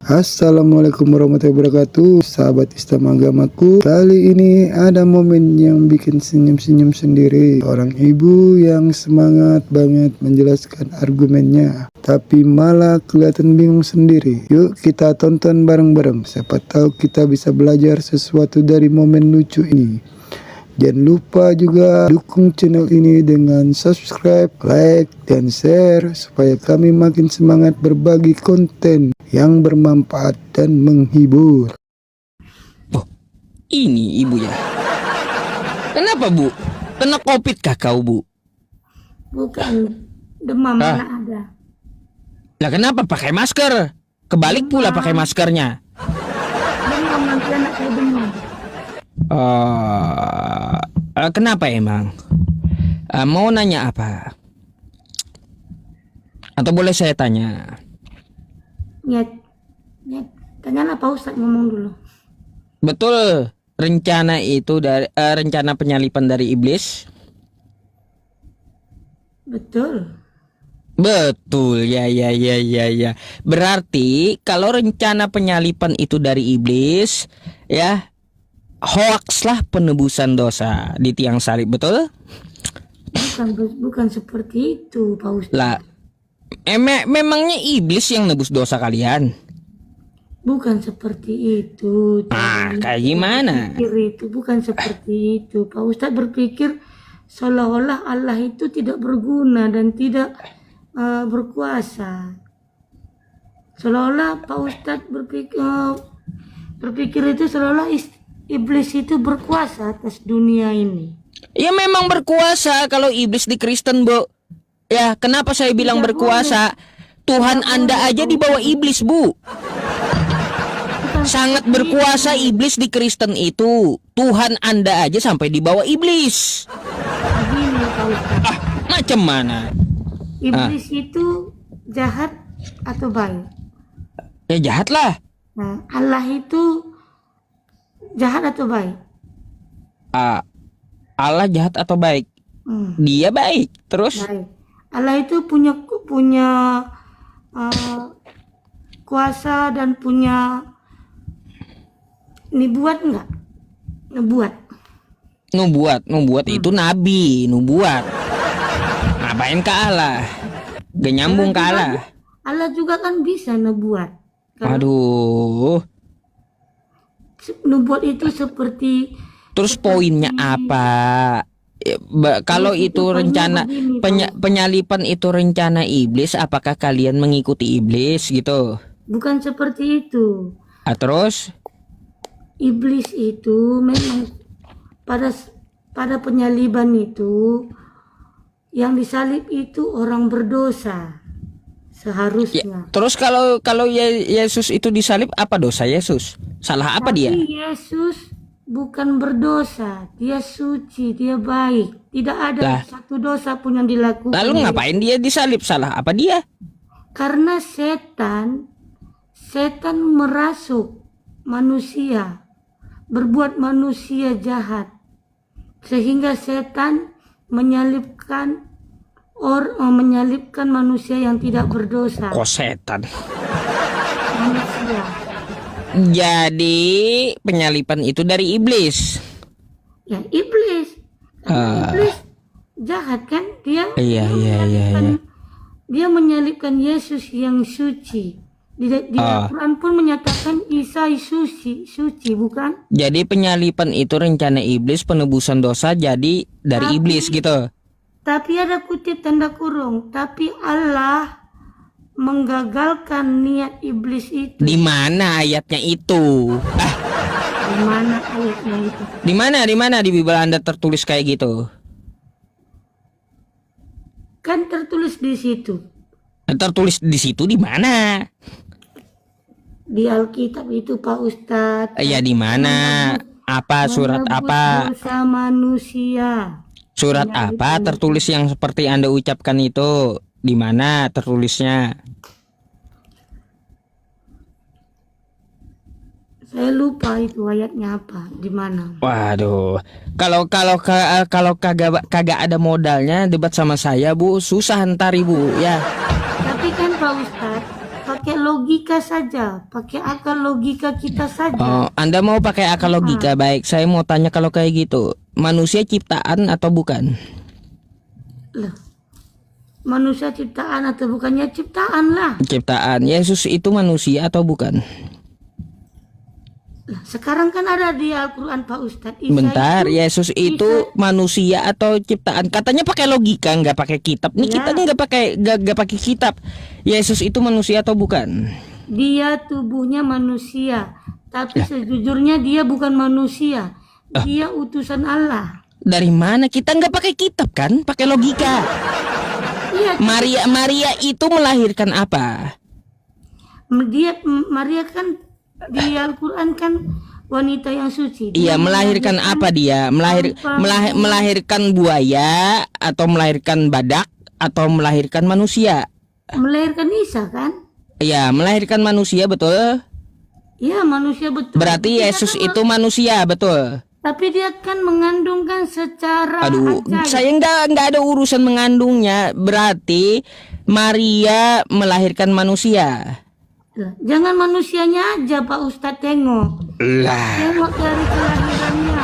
Assalamualaikum warahmatullahi wabarakatuh, sahabat Islam agamaku. Kali ini ada momen yang bikin senyum-senyum sendiri. Orang ibu yang semangat banget menjelaskan argumennya, tapi malah kelihatan bingung sendiri. Yuk kita tonton bareng-bareng, siapa tahu kita bisa belajar sesuatu dari momen lucu ini. Jangan lupa juga dukung channel ini dengan subscribe, like, dan share supaya kami makin semangat berbagi konten yang bermanfaat dan menghibur. Oh, ini ibu ya. Kenapa bu? Kena COVID kah kau bu? Bukan, demam mana ada. Lah kenapa pakai masker? Kebalik pula pakai maskernya. Demam nanti anak saya demam. Kenapa emang? Mau nanya apa? Atau boleh saya tanya? Nyet, tanyalah Pak Ustadz ngomong dulu. Betul rencana itu dari rencana penyalipan dari iblis? Betul. Betul, ya. Berarti kalau rencana penyalipan itu dari iblis, ya hoax lah penebusan dosa di tiang salib, betul? Bukan seperti itu Pak Ustadz. Lah, memangnya iblis yang nebus dosa kalian? Bukan seperti itu. Kayak gimana? Itu bukan seperti itu. Pak Ustadz berpikir seolah-olah Allah itu tidak berguna dan tidak berkuasa. Seolah-olah Pak Ustadz berpikir itu seolah-olah iblis itu berkuasa atas dunia ini. Ya memang berkuasa kalau iblis di Kristen, Bu. Ya, kenapa saya bilang berkuasa? Tuhan Anda aja di bawah iblis, Bu. Sangat berkuasa iblis di Kristen itu. Tuhan Anda aja sampai di bawah iblis. Begini Pak Ustadz. Macam mana? Iblis itu jahat atau baik? Ya jahat lah. Nah, Allah itu jahat atau baik? Allah jahat atau baik? Dia baik. Terus? Baik. Allah itu punya kuasa dan punya nubuat enggak? Nubuat itu nabi, nubuat. Ngapain ke Allah? Gak nyambung ke Allah. Allah juga kan bisa nubuat. Aduh. Nubuat itu seperti. Terus poinnya apa? Kalau itu rencana penyalipan itu rencana iblis, apakah kalian mengikuti iblis gitu? Bukan seperti itu. Terus? Iblis itu memang pada penyaliban itu yang disalib itu orang berdosa seharusnya. Terus kalau Yesus itu disalib, apa dosa Yesus? Salah apa dia? Yesus bukan berdosa, dia suci, dia baik. Tidak ada satu dosa pun yang dilakukan. Lalu ngapain dia disalib? Salah apa dia? Karena setan merasuk manusia, berbuat manusia jahat, sehingga setan menyalibkan manusia yang tidak berdosa. Kok setan? Manusia. Jadi penyalipan itu dari iblis. Ya iblis. Iblis jahat kan? Dia Dia menyalibkan Yesus yang suci. Di Al-Quran pun menyatakan Isa suci, bukan? Jadi penyalipan itu rencana iblis, penebusan dosa jadi dari iblis gitu. Tapi ada kutip tanda kurung. Tapi Allah menggagalkan niat iblis itu. Di mana ayatnya itu? Di mana ayatnya itu? Di mana di Bible Anda tertulis kayak gitu? Kan tertulis di situ. Tertulis di situ di mana? Di Alkitab itu Pak Ustadz. Ya di mana? Apa surat apa? Dosa manusia. Surat apa tertulis yang seperti Anda ucapkan itu? Di mana tertulisnya? Saya lupa itu ayatnya apa, di mana. Waduh, kalau kagak ada modalnya debat sama saya, Bu, susah ntar Ibu ya. Tapi kan Pak Ustadz pakai logika saja, pakai akal logika kita saja. Oh, Anda mau pakai akal logika. Baik, saya mau tanya kalau kayak gitu, manusia ciptaan atau bukan? Lah, manusia ciptaan atau bukannya ciptaan lah. Ciptaan. Yesus itu manusia atau bukan? Lah, sekarang kan ada di Al-Quran Pak Ustadz. Isa Bentar, itu- Yesus itu manusia atau ciptaan? Katanya pakai logika, nggak pakai kitab. Nih Ya. kita nggak pakai kitab. Yesus itu manusia atau bukan? Dia tubuhnya manusia, tapi sejujurnya dia bukan manusia. Dia utusan Allah. Dari mana? Kita nggak pakai kitab kan? Pakai logika. Iya, Maria itu melahirkan apa? Maria kan di Al-Quran kan wanita yang suci. Iya, Dia melahirkan apa dia? Melahirkan buaya atau melahirkan badak atau melahirkan manusia? melahirkan Isa kan? Iya, melahirkan manusia, betul. Iya, manusia betul. Berarti Dia Yesus kan itu manusia, betul. tapi dia kan mengandungkan secara Aduh, ajaib. saya nggak ada urusan mengandungnya. Berarti Maria melahirkan manusia. Lah, jangan manusianya aja Pak Ustadz tengok. Lah, Tengok dari kelahirannya.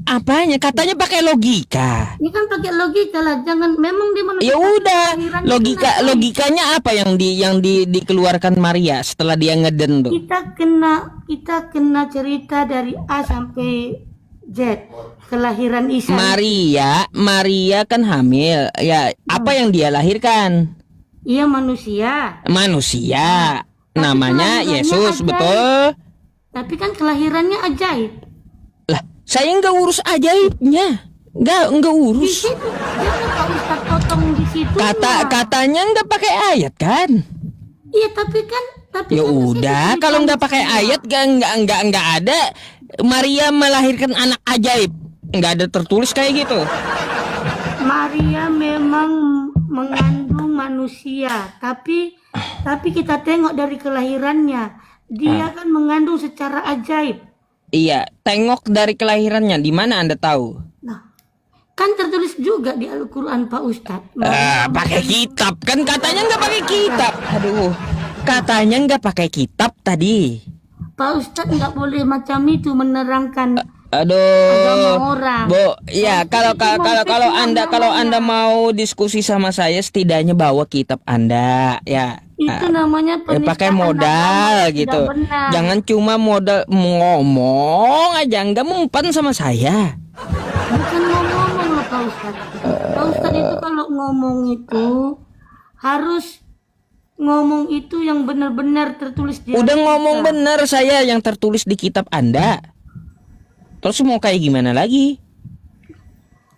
apanya? Katanya pakai logika. Ini kan pakai logika lah. Jangan memang dia manusia. Ya udah, kelahirannya kenapa? logikanya apa yang dikeluarkan Maria setelah dia ngeden tuh? Kita kena cerita dari A sampai Z kelahiran Isa. Maria kan hamil. Ya, apa yang dia lahirkan? Iya manusia. Manusia. Tapi Namanya kelahirannya Yesus, ajaib. betul. Tapi kan kelahirannya ajaib. Lah, saya nggak urus ajaibnya. Nggak Di urus. situ jangan Pak Ustadz potong di situ. Katanya nggak pakai ayat kan? Iya tapi Ya kan udah, di situ kalau nggak ditulis pakai semua. ayat nggak ada. Maria melahirkan anak ajaib. Nggak ada tertulis kayak gitu. Maria memang mengandung manusia, tapi kita tengok dari kelahirannya, dia kan mengandung secara ajaib. Iya, tengok dari kelahirannya. Di mana Anda tahu? Nah, kan tertulis juga di Al-Quran Pak Ustadz. Pakai kitab kan katanya nggak pakai kitab. Aduh, katanya nggak pakai kitab tadi. Pak Ustadz nggak boleh macam itu menerangkan Aduh, agama orang. Bu, ya kalau Anda mau diskusi sama saya, setidaknya bawa kitab Anda, ya. Itu namanya Pakai penistaan modal agama, gitu. tidak benar. Jangan cuma modal ngomong aja, nggak mempan sama saya. Bukan ngomong loh Pak Ustadz. Pak Ustadz itu kalau ngomong itu harus ngomong itu yang benar-benar tertulis di Udah Alkitab. ngomong bener saya yang tertulis di kitab Anda. Terus mau kayak gimana lagi?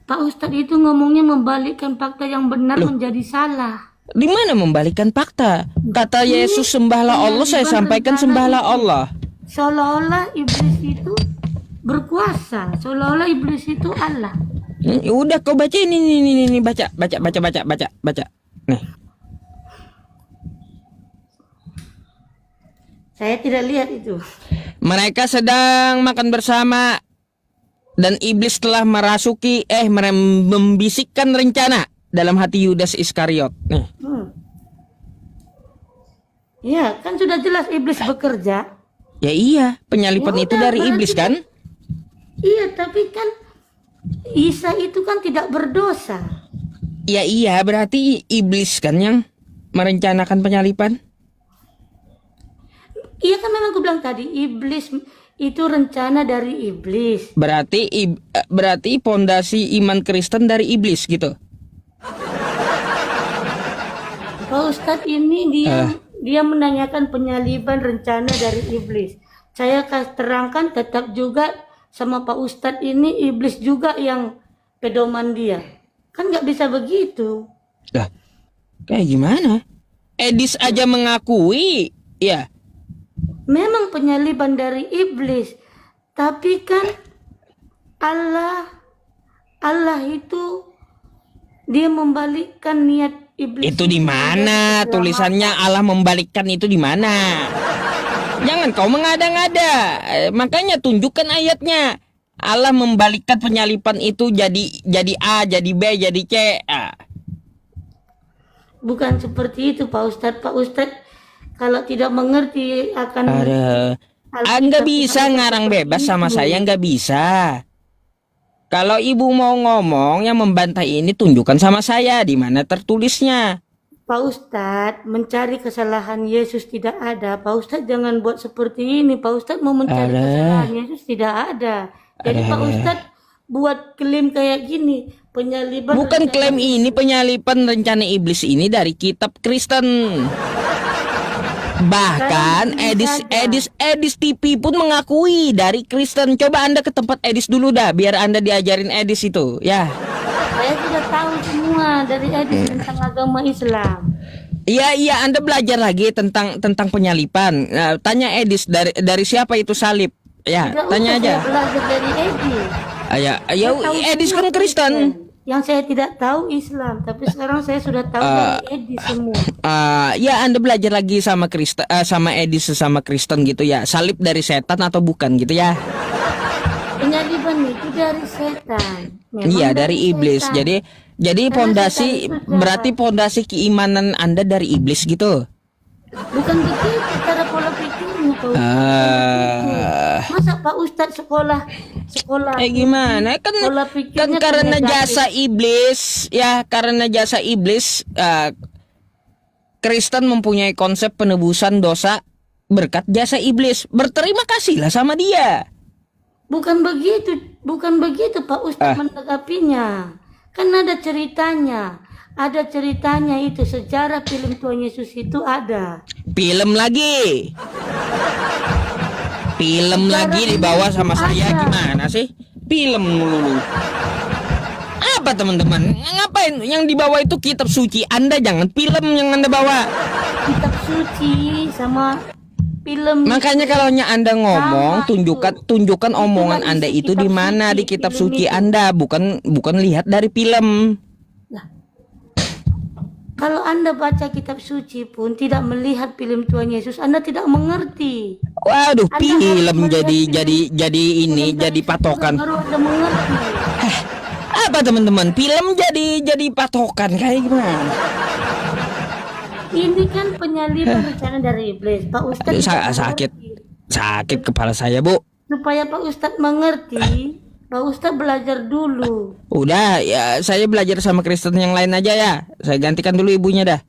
Pak Ustadz itu ngomongnya membalikkan fakta yang benar menjadi salah. Di mana membalikkan fakta? Kata Yesus sembahlah Allah, saya sampaikan sembahlah Allah. Seolah-olah iblis itu berkuasa, seolah-olah iblis itu Allah. Udah kau baca ini baca. Nih. Saya tidak lihat itu. Mereka sedang makan bersama dan iblis telah membisikkan rencana dalam hati Yudas Iskariot. Nih. Ya, kan sudah jelas iblis bekerja. Ya iya, penyalipan Ya itu udah, dari berarti iblis kan? Iya, tapi kan Isa itu kan tidak berdosa. Ya iya, berarti iblis kan yang merencanakan penyalipan. Iya kan memang aku bilang tadi iblis itu rencana dari iblis. Berarti pondasi iman Kristen dari iblis gitu. Pak Ustadz ini dia menanyakan penyaliban rencana dari iblis. Saya terangkan tetap juga sama Pak Ustadz ini iblis juga yang pedoman dia. Kan nggak bisa begitu. Lah, kayak gimana? Edis aja mengakui, ya. Memang penyaliban dari iblis, tapi kan Allah itu dia membalikkan niat iblis. Itu di mana tulisannya Allah membalikkan itu di mana? Jangan kau mengada-ngada. Makanya tunjukkan ayatnya. Allah membalikkan penyalipan itu jadi A, jadi B, jadi C. Bukan seperti itu Pak Ustadz. Pak Ustadz Kalau tidak mengerti akan Ada. Nggak bisa ngarang bebas sama saya, nggak bisa. Kalau ibu mau ngomong yang membantah ini, tunjukkan sama saya di mana tertulisnya. Pak Ustadz mencari kesalahan Yesus tidak ada. Pak Ustadz jangan buat seperti ini. Pak Ustadz mau mencari kesalahan Yesus tidak ada. Jadi Pak Ustadz buat klaim kayak gini, penyaliban. Bukan klaim ini, penyalipan rencana iblis ini dari kitab Kristen. Bahkan Edis TV pun mengakui dari Kristen. Coba Anda ke tempat Edis dulu dah, biar Anda diajarin Edis itu, ya. Saya sudah tahu semua dari Edis tentang agama Islam. Iya, Anda belajar lagi tentang penyalipan. Nah, tanya Edis dari siapa itu salib. Ya, Tidak tanya usah aja. saya belajar dari Edis. Ya, Saya tahu Edis semua kan Kristen. Yang saya tidak tahu Islam, tapi sekarang saya sudah tahu dari Edis semua. Ya, Anda belajar lagi sama Kristen, sama Edis sesama Kristen gitu ya. Salib dari setan atau bukan gitu ya? Penyaliban itu dari setan. Memang Iya, dari iblis. setan. Jadi Karena pondasi setan itu jahat. berarti pondasi keimanan Anda dari iblis gitu. Bukan begitu cara pola pikirnya, Pak Ustadz. Masa Pak Ustadz sekolah Gimana? pola Kan pikirnya karena negatif. jasa iblis, ya, karena jasa iblis, Kristen mempunyai konsep penebusan dosa berkat jasa iblis. Berterima kasihlah sama dia. Bukan begitu Pak Ustadz menanggapinya. Kan ada ceritanya itu, sejarah film Tuhan Yesus itu ada. Film lagi dibawa sama saya, gimana sih? Film mulu. Apa teman-teman? Ngapain? Yang dibawa itu kitab suci Anda, jangan film yang Anda bawa. Kitab suci sama film. Makanya kalau Anda ngomong, Sama tunjukkan omongan Itulah Anda isi itu kitab di mana suci, di kitab film suci itu. Anda, bukan lihat dari film. Kalau Anda baca kitab suci pun tidak melihat film Tuhan Yesus, Anda tidak mengerti. Waduh, Anda harus film melihat jadi ini Film jadi Tuhan Yesus patokan. baru Anda mengerti. Apa teman-teman? Film jadi patokan kayak gimana? Ini kan penyaliban rencana dari iblis. Pak Ustadz tidak Sakit. mengerti. Sakit kepala saya, Bu. Supaya Pak Ustadz mengerti, Pak Ustadz belajar dulu. Udah, ya saya belajar sama Kristen yang lain aja ya. Saya gantikan dulu ibunya dah.